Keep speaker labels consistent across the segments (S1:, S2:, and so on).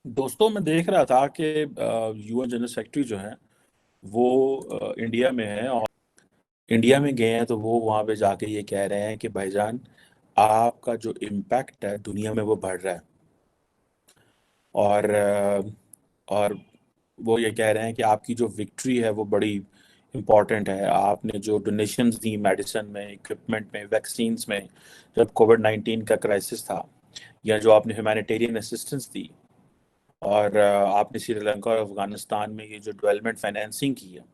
S1: दोस्तों मैं देख रहा था कि यूएन जनरल सेक्रेटरी जो है वो इंडिया में है और इंडिया में गए हैं तो वो वहाँ पे जाके ये कह रहे हैं कि भाईजान आपका जो इम्पैक्ट है दुनिया में वो बढ़ रहा है। और और वो ये कह रहे हैं कि आपकी जो विक्ट्री है वो बड़ी इम्पॉर्टेंट है। आपने जो डोनेशंस दी मेडिसिन में, इक्विपमेंट में, वैक्सीन्स में, जब कोविड-19 का क्राइसिस था, या जो आपने ह्यूमैनिटेरियन असिस्टेंस दी, और आपने श्रीलंका और अफगानिस्तान में ये जो डेवलपमेंट फाइनेंसिंग की है,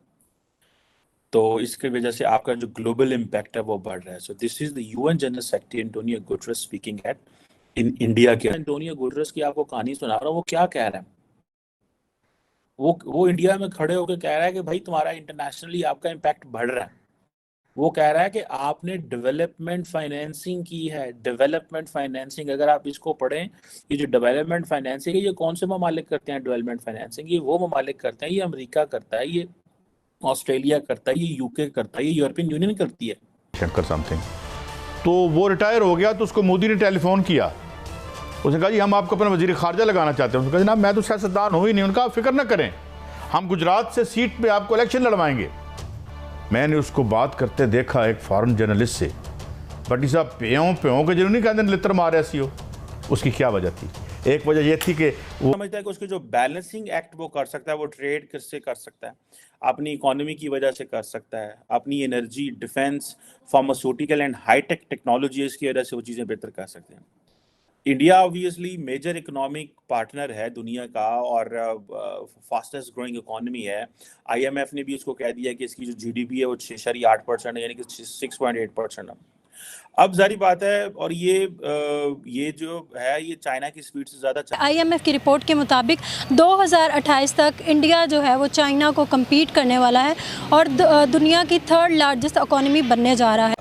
S1: तो इसकी वजह से आपका जो ग्लोबल इम्पैक्ट है वो बढ़ रहा है। So this is the UN general secretary Antonio Guterres speaking at in India के। एंटोनियो गुटरेस की आपको कहानी सुना रहा हूँ। वो क्या कह रहा है, वो इंडिया में खड़े होकर कह रहा है कि भाई तुम्हारा इंटरनेशनली आपका इम्पैक्ट बढ़ रहा है। वो कह रहा है कि आपने डेवलपमेंट फाइनेंसिंग की है। डेवलपमेंट फाइनेंसिंग अगर आप इसको पढ़ें, ये जो डेवलपमेंट फाइनेंसिंग है ये कौन से ममालिक करते हैं? डेवलपमेंट फाइनेंसिंग ये वो ममालिक करते हैं, ये अमेरिका करता है, ये ऑस्ट्रेलिया करता है, ये यूके करता है, ये यूरोपियन यूनियन करती है।
S2: शंकर समथिंग। तो वो रिटायर हो गया तो उसको मोदी ने टेलीफोन किया। उसने कहा जी हम आपको अपना वजीर खारजा लगाना चाहते हैं। उसने कहा जनाब मैं तो सियासतदान हूँ ही नहीं। उनका आप फिक्र न करें, हम गुजरात से सीट पे आपको इलेक्शन लड़वाएंगे। मैंने उसको बात करते देखा एक फॉरेन जर्नलिस्ट से, बटी साहब प्यों के जरूर नहीं कहते लित्र मारे ऐसी हो। उसकी क्या वजह थी? एक वजह यह थी कि वो
S1: समझता है कि उसके जो बैलेंसिंग एक्ट वो कर सकता है, वो ट्रेड किससे कर सकता है, अपनी इकोनॉमी की वजह से कर सकता है, अपनी energy, defence, pharmaceutical and high tech technologies की वजह से वो चीज़ें बेहतर कर सकते हैं। India obviously major economic partner है दुनिया का और फास्टेस्ट ग्रोइंग इकोनॉमी है। आईएमएफ ने भी इसको कह दिया कि इसकी जो जीडीपी है वो 6.8% है, यानी कि 6.8% है। अब जारी बात है, और ये जो है ये चाइना की स्पीड से ज़्यादा
S3: आईएमएफ की रिपोर्ट के मुताबिक 2028 तक इंडिया जो है वो चाइना को कम्पीट करने वाला है और दुनिया की थर्ड लार्जेस्ट इकोनॉमी बनने जा रहा है।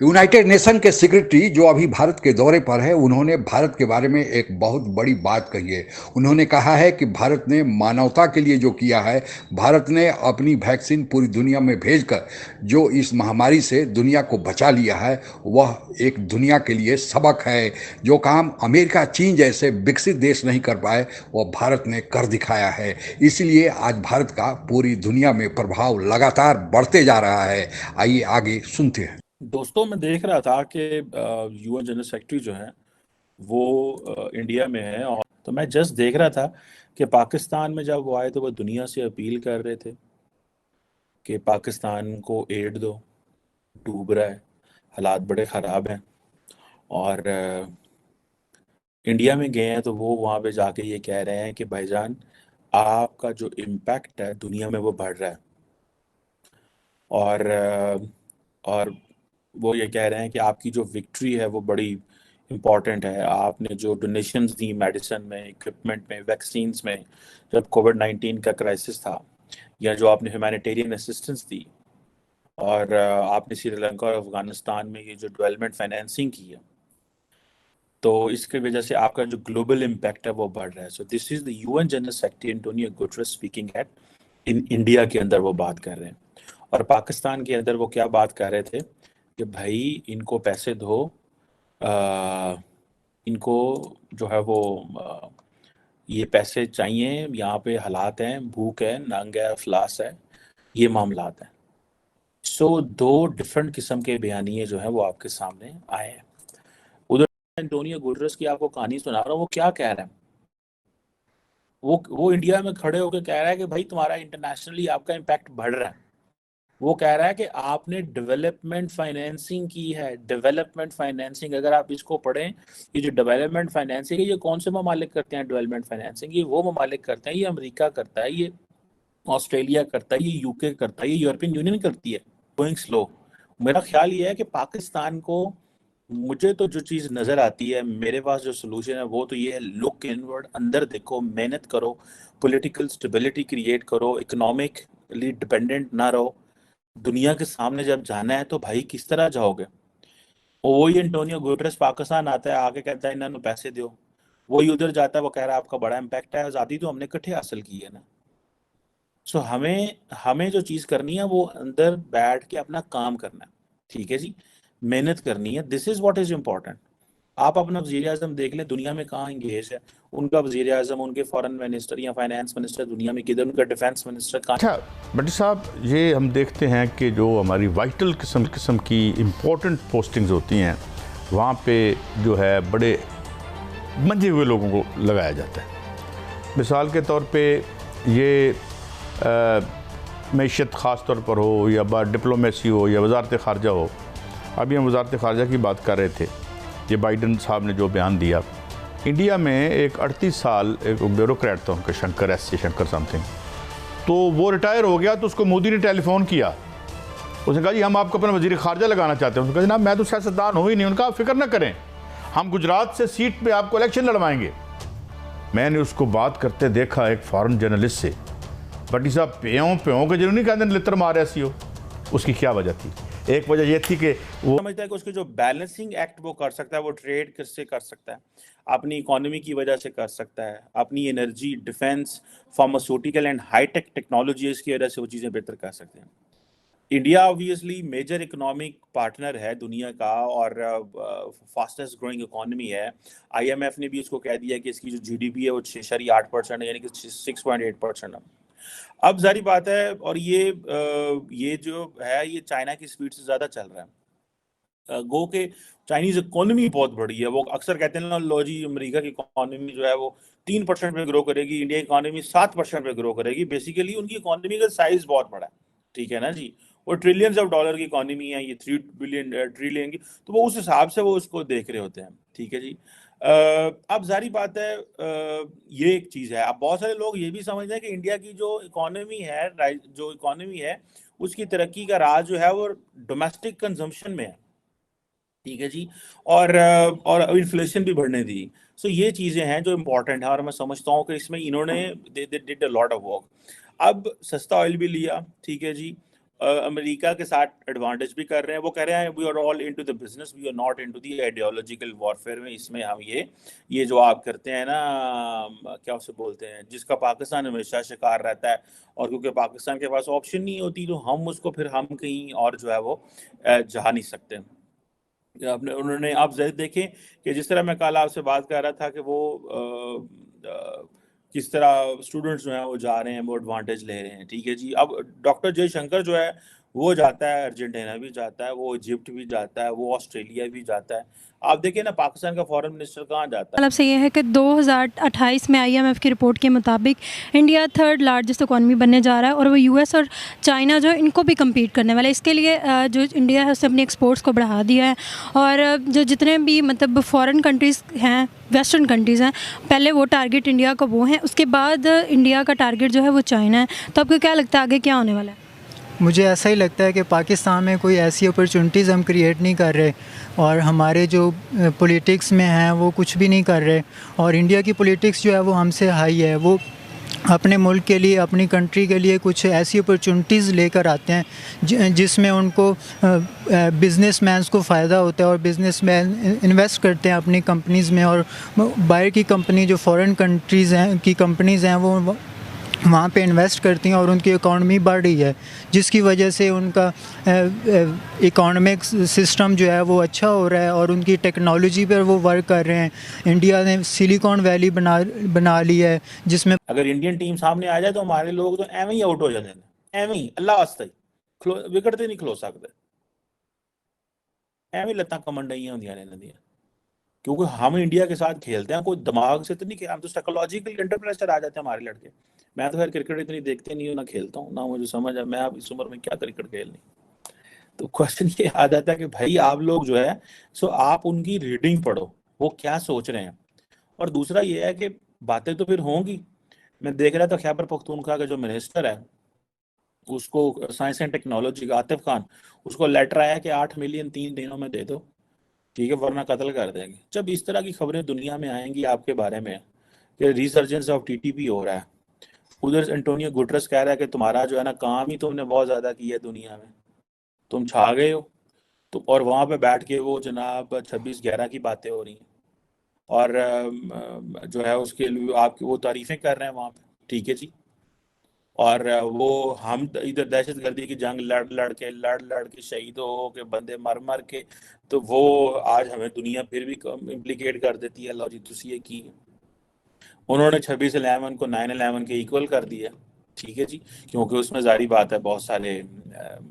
S4: यूनाइटेड नेशन के सेक्रेटरी जो अभी भारत के दौरे पर है, उन्होंने भारत के बारे में एक बहुत बड़ी बात कही है। उन्होंने कहा है कि भारत ने मानवता के लिए जो किया है, भारत ने अपनी वैक्सीन पूरी दुनिया में भेजकर जो इस महामारी से दुनिया को बचा लिया है, वह एक दुनिया के लिए सबक है। जो काम अमेरिका, चीन जैसे विकसित देश नहीं कर पाए, वह भारत ने कर दिखाया है। इसलिए आज भारत का पूरी दुनिया में प्रभाव लगातार बढ़ते जा रहा है। आइए आगे सुनते हैं।
S1: दोस्तों मैं देख रहा था कि यूएन जनरल सेक्रेटरी जो है वो इंडिया में है, और तो मैं जस्ट देख रहा था कि पाकिस्तान में जब वो आए तो वो दुनिया से अपील कर रहे थे कि पाकिस्तान को एड दो, डूब रहा है, हालात बड़े ख़राब हैं। और इंडिया में गए हैं तो वो वहाँ पे जाके ये कह रहे हैं कि भाईजान आपका जो इम्पैक्ट है दुनिया में वो बढ़ रहा है। और वो ये कह रहे हैं कि आपकी जो विक्ट्री है वो बड़ी इम्पॉर्टेंट है। आपने जो डोनेशंस दी मेडिसिन में, इक्विपमेंट में, वैक्सीन्स में, जब कोविड-19 का क्राइसिस था, या जो आपने ह्यूमैनिटेरियन असिस्टेंस दी, और आपने श्रीलंका और अफगानिस्तान में ये जो डेवलपमेंट फाइनेंसिंग की है, तो इसकी वजह से आपका जो ग्लोबल इम्पैक्ट है वो बढ़ रहा है। So this is the UN general secretary Antonio Guterres speaking at in India के अंदर वो बात कर रहे हैं। और पाकिस्तान के अंदर वो क्या बात कर रहे थे कि भाई इनको पैसे दो, आ, इनको जो है वो ये पैसे चाहिए, यहाँ पे हालात हैं, भूख है, नंग है, अफलास है, ये मामलात हैं। सो दो डिफरेंट किस्म के बयानिए जो है वो आपके सामने आए हैं। उधर एंटोनियो गुटरेस की आपको कहानी सुना रहा हूँ। वो क्या कह रहा है, वो इंडिया में खड़े होकर कह रहा है कि भाई तुम्हारा इंटरनेशनली आपका इम्पैक्ट बढ़ रहा है। वो कह रहा है कि आपने डेवलपमेंट फाइनेंसिंग की है। डेवलपमेंट फाइनेंसिंग अगर आप इसको पढ़ें, ये जो डेवलपमेंट फाइनेंसिंग है ये कौन से ममालिक करते हैं? डेवलपमेंट फाइनेंसिंग ये वो ममालिक करते हैं, ये अमेरिका करता है, ये ऑस्ट्रेलिया करता है, ये यूके करता है, ये यूरोपियन यूनियन करती है। Going slow. मेरा ख्याल ये है कि पाकिस्तान को, मुझे तो जो चीज़ नज़र आती है, मेरे पास जो सोल्यूशन है वो तो ये है, लुक इनवर्ड, अंदर देखो, मेहनत करो, पॉलिटिकल स्टेबिलिटी क्रिएट करो, इकोनॉमिकली डिपेंडेंट ना रहो। दुनिया के सामने जब जाना है तो भाई किस तरह जाओगे? वही एंटोनियो गुटरेस पाकिस्तान आता है, आके कहता है इन्होंने पैसे दो। वही उधर जाता है, वो कह रहा है आपका बड़ा इम्पैक्ट है, आज़ादी तो हमने इकट्ठे हासिल की है ना। सो हमें हमें जो चीज़ करनी है वो अंदर बैठ के अपना काम करना है, ठीक है जी, मेहनत करनी है। This is what is important. आप अपना वजीर आजम देख लें, दुनिया में कहाँ इंगेज है उनका वजीर आजम, उनके फॉरेन मिनिस्टर या फाइनेंस मिनिस्टर दुनिया में किधर, उनका डिफेंस मिनिस्टर कहाँ।
S2: अच्छा भट्टी साहब, ये हम देखते हैं कि जो हमारी वाइटल किस्म की इम्पोर्टेंट पोस्टिंग्स होती हैं वहाँ पे जो है बड़े मंजे हुए लोगों को लगाया जाता है। मिसाल के तौर पे ये मैशत ख़ास तौर पर हो या डिप्लोमेसी हो या वजारत ख़ारजा हो। अभी हम वजारत ख़ारजा की बात कर रहे थे, ये बाइडन साहब ने जो बयान दिया, इंडिया में एक 38 साल एक ब्यूरोक्रेट था उनका, शंकर शंकर समथिंग, तो वो रिटायर हो गया तो उसको मोदी ने टेलीफोन किया। उसने कहा जी हम आपको अपना वजीर ख़ारजा लगाना चाहते हैं। उसने कहा जनाब मैं तो सियासतदान हूँ ही नहीं। उनका आप फिक्र ना करें, हम गुजरात से सीट पे आपको इलेक्शन लड़वाएंगे। मैंने उसको बात करते देखा एक फॉरेन जर्नलिस्ट से, भट्टी साहब प्यों के जरूर नहीं कहते लित्र मारे ऐसी हो। उसकी क्या वजह थी? एक वजह यह थी कि वो
S1: समझता है कि उसके जो बैलेंसिंग एक्ट वो कर सकता है, वो ट्रेड किससे कर सकता है, अपनी इकोनॉमी की वजह से कर सकता है, अपनी energy, defence, pharmaceutical and high tech technologies की वजह से वो चीज़ें बेहतर कर सकते हैं। India obviously major economic partner है दुनिया का और फास्टेस्ट ग्रोइंग इकोनॉमी है। आईएमएफ ने भी इसको कह दिया कि इसकी जो जीडीपी है वो 6.8% है, यानी कि 6.8% है। अब जारी बात है, और ये जो है ये चाइना की स्पीड से ज़्यादा चल रहा है। गो के चाइनीज इकोनॉमी बहुत बड़ी है। वो अक्सर कहते हैं ना, लो जी अमेरिका की इकोनॉमी जो है वो 3% पे ग्रो करेगी, इंडिया की इकोनॉमी 7% पे ग्रो करेगी। बेसिकली उनकी इकोनॉमी का साइज बहुत बड़ा है, ठीक है ना जी। वो ट्रिलियंस ऑफ डॉलर की इकोनॉमी है, ये 3 बिलियन ट्रिलियन की, तो वो उस हिसाब से वो उसको देख रहे होते हैं, ठीक है जी। अब जारी बात है, ये एक चीज़ है। अब बहुत सारे लोग ये भी समझते हैं कि इंडिया की जो इकोनॉमी है उसकी तरक्की का राज जो है वो डोमेस्टिक कंजम्पशन में है, ठीक है जी, और इन्फ्लेशन भी बढ़ने दी। सो ये चीज़ें हैं जो इम्पोर्टेंट है, और मैं समझता हूँ कि इसमें इन्होंने they did a lot of work. अब सस्ता ऑयल भी लिया, ठीक है जी, अमेरिका के साथ एडवांटेज भी कर रहे हैं। वो कह रहे हैं we are all into the business, we are not into the ideological warfare में। इसमें हम ये जो आप करते हैं ना, क्या उसे बोलते हैं, जिसका पाकिस्तान हमेशा शिकार रहता है, और क्योंकि पाकिस्तान के पास ऑप्शन नहीं होती तो हम कहीं और जो है वो जा नहीं सकते। उन्होंने आप जरूर देखें कि जिस तरह मैं कल आपसे बात कर रहा था कि वो किस तरह स्टूडेंट्स जो हैं वो जा रहे हैं, वो एडवांटेज ले रहे हैं, ठीक है जी। अब डॉक्टर जयशंकर जो है वो जाता है, अर्जेंटीना भी जाता है, वो इजिप्ट भी जाता है, वो ऑस्ट्रेलिया भी जाता है। आप देखिए ना, पाकिस्तान का फॉरेन मिनिस्टर कहाँ जाता है।
S3: मतलब से ये है कि 2028 में आईएमएफ की रिपोर्ट के मुताबिक इंडिया थर्ड लार्जेस्ट इकॉनमी बनने जा रहा है, और वो यूएस और चाइना जो इनको भी कम्पीट करने वाला है। इसके लिए जो इंडिया है उसने अपने एक्सपोर्ट्स को बढ़ा दिया है, और जो जितने भी मतलब फॉरेन कंट्रीज़ हैं, वेस्टर्न कंट्रीज़ हैं, पहले वो टारगेट इंडिया का वो हैं, उसके बाद इंडिया का टारगेट जो है वो चाइना है। तो आपको क्या लगता है आगे क्या होने वाला है?
S5: मुझे ऐसा ही लगता है कि पाकिस्तान में कोई ऐसी अपॉर्चुनिटीज़ हम क्रिएट नहीं कर रहे, और हमारे जो पॉलिटिक्स में हैं वो कुछ भी नहीं कर रहे, और इंडिया की पॉलिटिक्स जो है वो हमसे हाई है। वो अपने मुल्क के लिए, अपनी कंट्री के लिए कुछ ऐसी अपॉर्चुनिटीज़ लेकर आते हैं जिसमें उनको बिजनेसमैन्स को फ़ायदा होता है, और बिजनेसमैन इन्वेस्ट करते हैं अपनी कंपनीज़ में, और बाहर की कंपनी जो फॉरेन कंट्रीज़ हैं की कंपनीज़ हैं वो वहाँ पे इन्वेस्ट करती हैं, और उनकी इकॉनमी बढ़ रही है, जिसकी वजह से उनका इकोनॉमिक सिस्टम जो है वो अच्छा हो रहा है, और उनकी टेक्नोलॉजी पर वो वर्क कर रहे हैं। इंडिया ने सिलिकॉन वैली बना ली है, जिसमें
S1: अगर इंडियन टीम सामने आ जाए तो हमारे लोग तो एवं ही आउट हो जाते हैं, एवं ही अल्लाह वास्ते विकेट तो नहीं खलो सकते, एवं लत्ता कमंडाइयां होंदियां ने नदियां, क्योंकि हम इंडिया के साथ खेलते हैं, कोई दिमाग से तो नहीं खेलते, हम तो साइकोलॉजिकल इंटरप्रेशर आ जाते हैं हमारे लड़के। मैं तो खैर क्रिकेट इतनी देखते नहीं हूँ, ना खेलता हूँ, ना मुझे समझ है, मैं अब इस उम्र में क्या क्रिकेट खेलनी। तो क्वेश्चन ये आ जाता है कि भाई आप लोग जो है सो आप उनकी रीडिंग पढ़ो, वो क्या सोच रहे हैं। और दूसरा ये है कि बातें तो फिर होंगी। मैं देख रहा था खैबर पख्तूनख्वा का जो मिनिस्टर है, उसको साइंस एंड टेक्नोलॉजी का, आतिफ खान, उसको लेटर आया कि 8 मिलियन 3 दिनों में दे दो, ठीक है, वरना कत्ल कर देंगे। जब इस तरह की खबरें दुनिया में आएंगी आपके बारे में कि रिसर्जेंस ऑफ टीटीपी हो रहा है, उधर एंटोनियो गुटरस कह रहा है कि तुम्हारा जो है ना काम ही तुमने बहुत ज़्यादा किया है दुनिया में, तुम छा गए हो, तो और वहाँ पे बैठ के वो जनाब 26/11 की बातें हो रही हैं, और जो है उसके लिए आपकी वो तारीफ़ें कर रहे हैं वहाँ पे, ठीक है जी। और वो हम इधर दहशतगर्दी की जंग लड़ के शहीद हो के बंदे मर के, तो वो आज हमें दुनिया फिर भी इम्प्लीकेट कर देती है, लो जी तुसी ये की। उन्होंने 26/11 को 9/11 के इक्वल कर दिया, ठीक है जी, क्योंकि उसमें जारी बात है बहुत सारे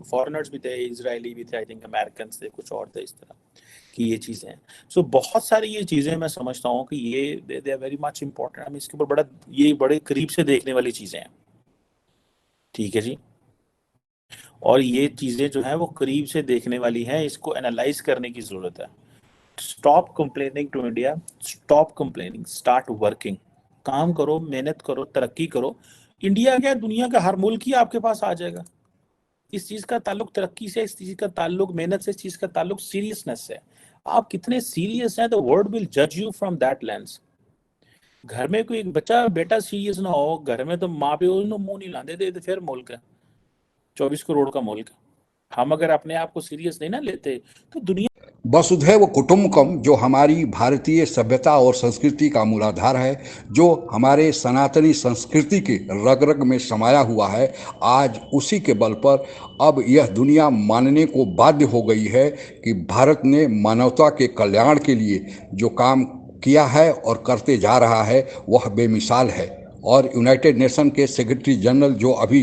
S1: फॉरेनर्स भी थे, इजरायली भी थे, आई थिंक अमेरिकन थे, कुछ और थे इस तरह कि ये चीज़ें हैं। सो बहुत सारी ये चीज़ें मैं समझता हूँ कि ये they are very much important, हमें इसके ऊपर ये बड़े करीब से देखने वाली चीज़ें हैं, ठीक है जी। और ये चीज़ें जो है वो करीब से देखने वाली हैं, इसको एनालाइज करने की ज़रूरत है। Stop complaining to India, stop complaining, start working. काम करो, मेहनत करो, तरक्की करो। इंडिया क्या, दुनिया का हर मुल्क ही आपके पास आ जाएगा। इस चीज़ का ताल्लुक तरक्की से, इस चीज़ का ताल्लुक मेहनत से, इस चीज़ का ताल्लुक सीरियसनेस से। आप कितने सीरियस हैं, द वर्ल्ड विल जज यू फ्रॉम दैट लेंस। घर में कोई बच्चा बेटा सीरियस ना हो, घर में तो माँ प्यो मुंह नहीं लाते थे, तो फिर मुल्क है 24 करोड़ का मुल्क। हम अगर अपने आप को सीरियस नहीं ना लेते तो दुनिया।
S4: वसुधैव कुटुंबकम जो हमारी भारतीय सभ्यता और संस्कृति का मूलाधार है, जो हमारे सनातनी संस्कृति के रग रग में समाया हुआ है, आज उसी के बल पर अब यह दुनिया मानने को बाध्य हो गई है कि भारत ने मानवता के कल्याण के लिए जो काम किया है और करते जा रहा है वह बेमिसाल है। और यूनाइटेड नेशन के सेक्रेटरी जनरल जो अभी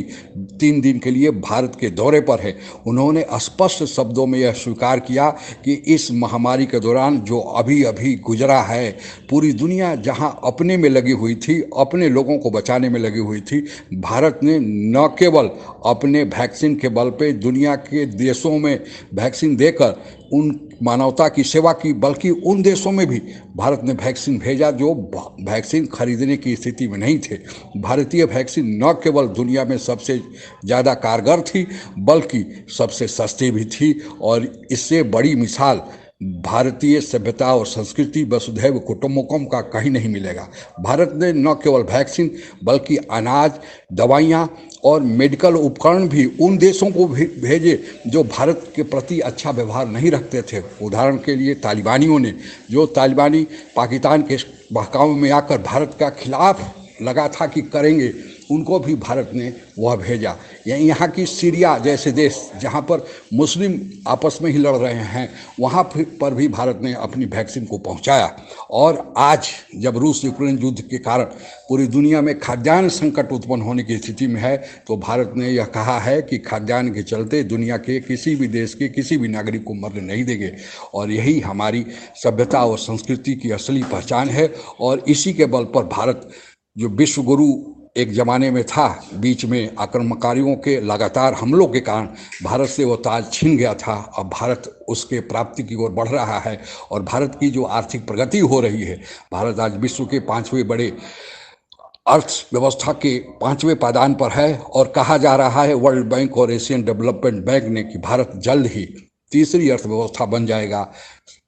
S4: 3 दिन के लिए भारत के दौरे पर है, उन्होंने स्पष्ट शब्दों में यह स्वीकार किया कि इस महामारी के दौरान जो अभी अभी गुजरा है, पूरी दुनिया जहां अपने में लगी हुई थी, अपने लोगों को बचाने में लगी हुई थी, भारत ने न केवल अपने वैक्सीन के बल पे दुनिया के देशों में वैक्सीन देकर उन मानवता की सेवा की, बल्कि उन देशों में भी भारत ने वैक्सीन भेजा जो वैक्सीन खरीदने की स्थिति में नहीं थे। भारतीय वैक्सीन न केवल दुनिया में सबसे ज़्यादा कारगर थी, बल्कि सबसे सस्ती भी थी। और इससे बड़ी मिसाल भारतीय सभ्यता और संस्कृति वसुधैव कुटुंबकम का कहीं नहीं मिलेगा। भारत ने न केवल वैक्सीन बल्कि अनाज, दवाइयाँ और मेडिकल उपकरण भी उन देशों को भेजे जो भारत के प्रति अच्छा व्यवहार नहीं रखते थे। उदाहरण के लिए तालिबानियों ने, जो तालिबानी पाकिस्तान के बहकावे में आकर भारत का खिलाफ लगा था कि करेंगे, उनको भी भारत ने वह भेजा। यहाँ की सीरिया जैसे देश जहाँ पर मुस्लिम आपस में ही लड़ रहे हैं, वहाँ पर भी भारत ने अपनी वैक्सीन को पहुँचाया। और आज जब रूस यूक्रेन युद्ध के कारण पूरी दुनिया में खाद्यान्न संकट उत्पन्न होने की स्थिति में है, तो भारत ने यह कहा है कि खाद्यान्न के चलते दुनिया के किसी भी देश के किसी भी नागरिक को मरने नहीं देंगे। और यही हमारी सभ्यता और संस्कृति की असली पहचान है। और इसी के बल पर भारत, जो विश्व गुरु एक ज़माने में था, बीच में आक्रमणकारियों के लगातार हमलों के कारण भारत से वो ताज छीन गया था, अब भारत उसके प्राप्ति की ओर बढ़ रहा है। और भारत की जो आर्थिक प्रगति हो रही है, भारत आज विश्व के 5वें बड़े अर्थव्यवस्था के 5वें पायदान पर है। और कहा जा रहा है वर्ल्ड बैंक और एशियन डेवलपमेंट बैंक ने कि भारत जल्द ही तीसरी अर्थव्यवस्था बन जाएगा।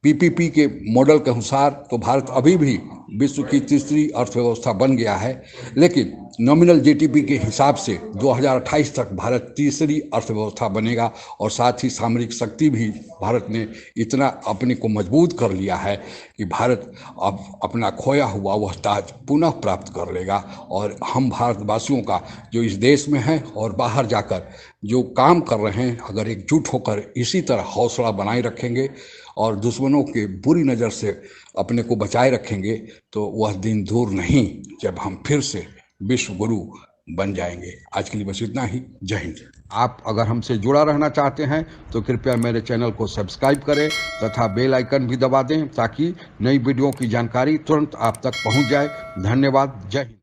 S4: पीपीपी के मॉडल के अनुसार तो भारत अभी भी विश्व की तीसरी अर्थव्यवस्था बन गया है, लेकिन नॉमिनल जीडीपी के हिसाब से 2028 तक भारत तीसरी अर्थव्यवस्था बनेगा। और साथ ही सामरिक शक्ति भी भारत ने इतना अपने को मजबूत कर लिया है कि भारत अब अपना खोया हुआ वह ताज पुनः प्राप्त कर लेगा। और हम भारतवासियों का जो इस देश में है और बाहर जाकर जो काम कर रहे हैं, अगर एकजुट होकर इसी तरह हौसला बनाए रखेंगे और दुश्मनों के बुरी नज़र से अपने को बचाए रखेंगे, तो वह दिन दूर नहीं जब हम फिर से विश्व गुरु बन जाएंगे। आज के लिए बस इतना ही। जय हिंद। आप अगर हमसे जुड़ा रहना चाहते हैं तो कृपया मेरे चैनल को सब्सक्राइब करें तथा बेल आइकन भी दबा दें, ताकि नई वीडियो की जानकारी तुरंत आप तक पहुंच जाए। धन्यवाद। जय हिंद।